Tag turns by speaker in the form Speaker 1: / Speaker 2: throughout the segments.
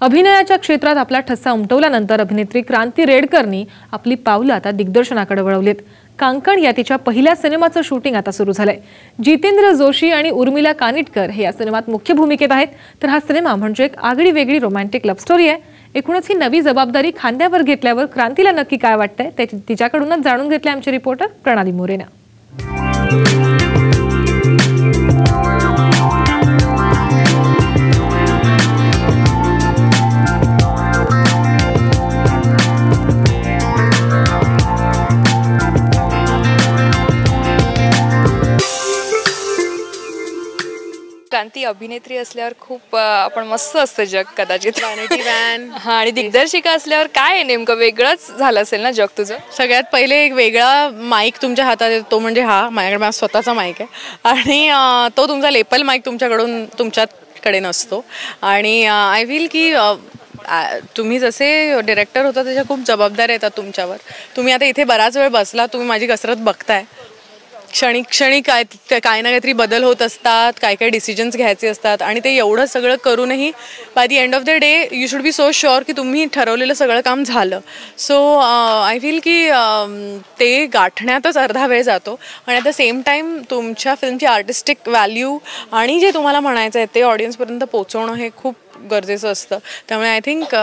Speaker 1: अभिनयाच्या क्षेत्रात आपला ठसा उमटवल्यानंतर अभिनेत्री क्रांती रेडकरनी आपली पावलं आता दिग्दर्शनाकडे वळवलीत। कांकण या तिच्या पहिल्या सिनेमाचं शूटिंग आता सुरू झालंय। जितेंद्र जोशी आणि उर्मिला कानिटकर हे या सिनेमात मुख्य भूमिकेत आहेत। तर हा सिनेमा म्हणजे एक आगळी वेगळी रोमॅन्टिक लव्ह स्टोरी आहे। एकूणच ही नवी जबाबदारी खांद्यावर घेतल्यावर क्रांतीला नक्की काय वाटतंय ते तिच्याकडूनच जाणून घेतले आमचे रिपोर्टर प्रणाली मोरेनं।
Speaker 2: क्रांती अभिनेत्री असल्यावर खूप आपण मस्त असतं जग कदाचित वॅनिटी वॅन आणि दिग्दर्शिका असल्यावर काय नेमकं वेगळंच झालं असेल ना जग तुझं।
Speaker 3: सगळ्यात पहिले एक वेगळा माईक तुमच्या हातात येतो, तो म्हणजे हा माझ्याकडे माझा स्वतःचा माईक आहे आणि तो तुमचा लेपल माईक तुमच्याकडे नसतो आणि आय फील की तुम्ही जसे डिरेक्टर होता त्याच्या खूप जबाबदाऱ्या येतात तुमच्यावर। तुम्ही आता इथे बराच वेळ बसला, तुम्ही माझी कसरत बघताय। क्षणी काय ना काहीतरी बदल होत असतात, काय डिसिजन्स घ्यायचे असतात आणि ते एवढं सगळं करूनही by the end of the day you should be so sure की तुम्ही ठरवलेलं सगळं काम झालं। सो आय फील की ते गाठण्यातच अर्धा वेळ जातो आणि ॲट द सेम टाईम तुमच्या फिल्मची आर्टिस्टिक व्हॅल्यू आणि जे तुम्हाला म्हणायचं आहे ते ऑडियन्सपर्यंत पोहोचवणं हे खूप गरजेचं असतं। त्यामुळे आय थिंक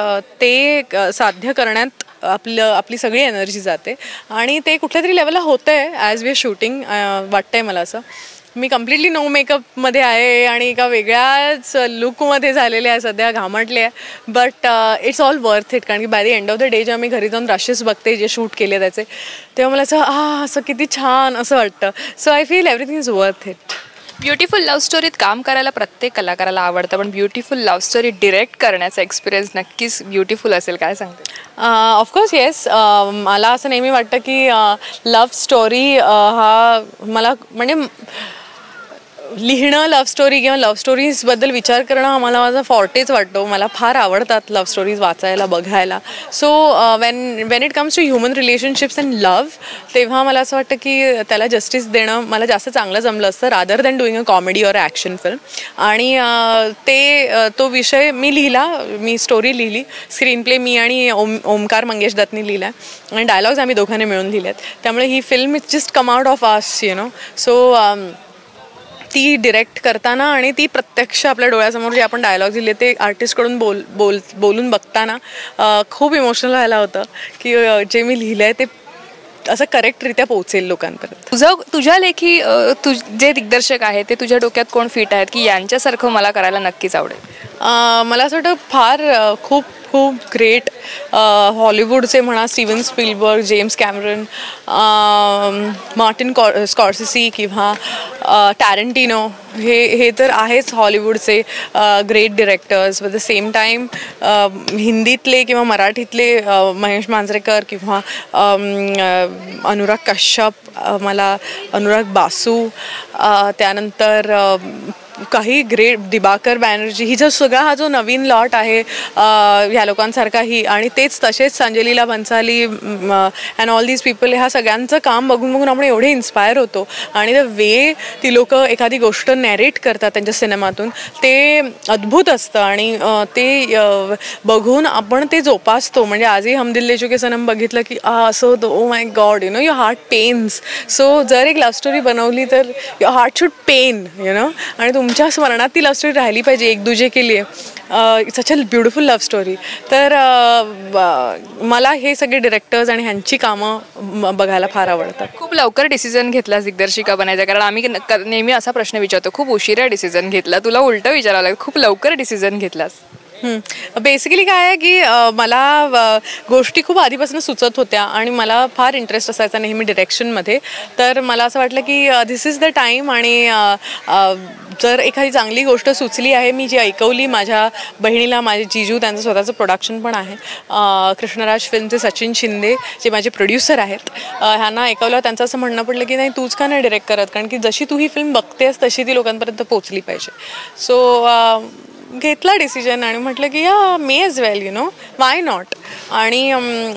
Speaker 3: ते साध्य करण्यात आपली सगळी एनर्जी जाते आणि ते कुठल्या तरी लेवलला होतंय ॲज वी आर शूटिंग। वाटतंय मला असं मी कम्प्लिटली नो मेकअपमध्ये आहे आणि एका वेगळ्याच लुकमध्ये झालेले आहे, सध्या घामटले आहे, but it's all worth it. कारण की by the end of the day जेव्हा मी घरी जाऊन रशेस बघते जे शूट केले त्याचे, तेव्हा मला असं किती छान असं वाटतं। So I feel everything is worth it.
Speaker 2: Beautiful love स्टोरीत काम करायला प्रत्येक कलाकाराला आवडतं, पण ब्युटिफुल लव्ह स्टोरी डिरेक्ट करण्याचा एक्सपिरियन्स नक्कीच ब्युटिफुल असेल, काय सांगते?
Speaker 3: Of course yes. मला असं नेहमी वाटतं की लव्ह स्टोरी हा मला म्हणजे लिहिणं लव्ह स्टोरी किंवा लव्ह स्टोरीजबद्दल विचार करणं हा माझा फॉर्टेच वाटतो। मला फार आवडतात लव्ह स्टोरीज वाचायला, बघायला। So when it comes to human relationships and love, तेव्हा मला असं वाटतं की त्याला जस्टिस देणं मला जास्त चांगलं जमलं असतं rather than doing a comedy or action film. आणि तो विषय मी लिहिला, मी स्टोरी लिहिली, स्क्रीन प्ले मी आणि ओमकार मंगेश दत्तनी लिहिला आणि डायलॉग्स आम्ही दोघांनी मिळून लिहिले आहेत। त्यामुळे ही film is just come out of us you know. So ती डिरेक्ट करताना आणि ती प्रत्यक्ष आपल्या डोळ्यासमोर जे आपण डायलॉग दिले ते आर्टिस्टकडून बोलून बघताना खूप इमोशनल व्हायला होतं की जे मी लिहिलं आहे ते असं करेक्टरित्या पोहोचेल लोकांपर्यंत।
Speaker 2: तुझ्या लेखी जे दिग्दर्शक आहेत ते तुझ्या डोक्यात कोण फिट आहेत की यांच्यासारखं मला करायला नक्कीच आवडेल?
Speaker 3: मला असं वाटतं फार खूप ग्रेट हॉलिवूडचे म्हणा, Steven Spielberg, James Cameron, Martin Scorsese किंवा टॅरंटिनो हे तर आहेच हॉलिवूडचे great directors. At the same time हिंदीतले किंवा मराठीतले महेश मांजरेकर किंवा अनुराग कश्यप, मला अनुराग बासू, त्यानंतर काही ग्रेट दिबाकर बॅनर्जी, ही हा जो नवीन लॉट आहे ह्या लोकांसारखाही, आणि तेच तसेच संजयलीला Bhansali and all these people, ह्या सगळ्यांचं काम बघून आपण एवढे इन्स्पायर होतो आणि द वे ती लोक एखादी गोष्ट नॅरेट करतात त्यांच्या सिनेमातून ते अद्भुत असतं आणि ते बघून आपण ते जोपासतो। म्हणजे आजही हम दिल ले चुके सनम बघितलं की असं होतं, oh my god you know your heart pains. So जर एक लव्ह स्टोरी बनवली तर your heart should pain you know, आणि तुमच्या स्मरणात ती लव्ह स्टोरी राहिली पाहिजे एक दूजे के लिए। सच अ ब्युटिफुल लव्ह स्टोरी। तर मला हे सगळे डिरेक्टर्स आणि ह्यांची कामं बघायला फार आवडतात।
Speaker 2: खूप लवकर डिसिजन घेतलास दिग्दर्शिका बनायचा? कारण आम्ही नेहमी असा प्रश्न विचारतो, खूप उशिरा डिसिजन घेतला, तुला उलटं विचारावं लागलं, खूप लवकर डिसिजन घेतलास?
Speaker 3: बेसिकली काय आहे की मला गोष्टी खूप आधीपासून सुचत होत्या आणि मला फार इंटरेस्ट असायचा नेहमी डिरेक्शनमध्ये। तर मला असं वाटलं की धिस इज द टाईम आणि जर एखादी चांगली गोष्ट सुचली आहे, मी जी ऐकवली माझ्या बहिणीला, माझे जिजू, त्यांचं स्वतःचं प्रोडक्शन पण आहे, कृष्णराज फिल्मचे सचिन शिंदे जे माझे प्रोड्युसर आहेत, ह्यांना ऐकवलं, त्यांचं असं म्हणणं पडलं की नाही तूच का नाही डिरेक्ट करत, कारण की जशी तू ही फिल्म बघतेस तशी ती लोकांपर्यंत पोचली पाहिजे। सो घेतला डिसिजन आणि म्हटलं की या may as well you know why not. आणि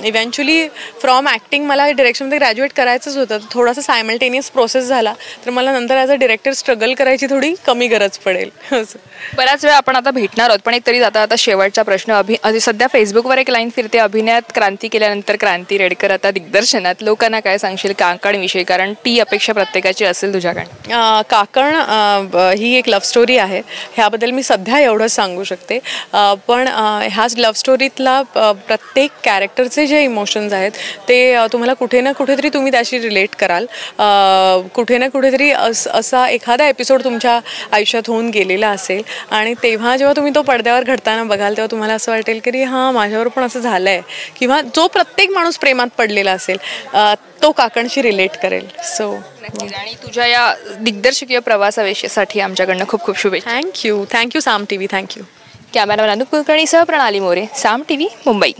Speaker 3: इव्हेंच्युअली फ्रॉम ॲक्टिंग मला डिरेक्शनमध्ये ग्रॅज्युएट करायचंच होतं. थोडासा सायमल्टेनियस प्रोसेस झाला तर मला नंतर ॲज अ डिरेक्टर स्ट्रगल करायची थोडी कमी गरज पडेल.
Speaker 2: बऱ्याच वेळ आपण आता भेटणार आहोत, पण एक तरी आता शेवटचा प्रश्न. सध्या फेसबुकवर एक लाईन फिरते, अभिनयात क्रांती केल्यानंतर क्रांती रेडकर आता दिग्दर्शनात. लोकांना काय सांगशील काकणविषयी, कारण ती अपेक्षा प्रत्येकाची असेल तुझ्याकडे?
Speaker 3: काकण ही एक लव्ह स्टोरी आहे, ह्याबद्दल मी सध्या एवढंच सांगू शकते. पण ह्याच लव्ह स्टोरीतला प्रत्येक कॅरेक्टरचे जे इमोशन्स आहेत ते तुम्हाला कुठे ना कुठेतरी तुम्ही त्याशी रिलेट कराल. कुठे ना कुठेतरी असा एखादा एपिसोड तुमच्या आयुष्यात होऊन गेलेला असेल आणि तेव्हा जेव्हा तुम्ही तो पडद्यावर घडताना बघाल तेव्हा तुम्हाला असं वाटेल की हां माझ्यावर पण असं झालं आहे. किंवा जो प्रत्येक माणूस प्रेमात पडलेला असेल तो काकणशी रिलेट करेल. सो
Speaker 2: आणि तुझ्या या दिग्दर्शकीय प्रवासासाठी आमच्याकडनं खूप खूप शुभेच्छा.
Speaker 3: थँक्यू साम TV. थँक्यू.
Speaker 2: कॅमेरामॅन अनुप कुलकर्णीसह प्रणाली मोरे, साम TV, मुंबई.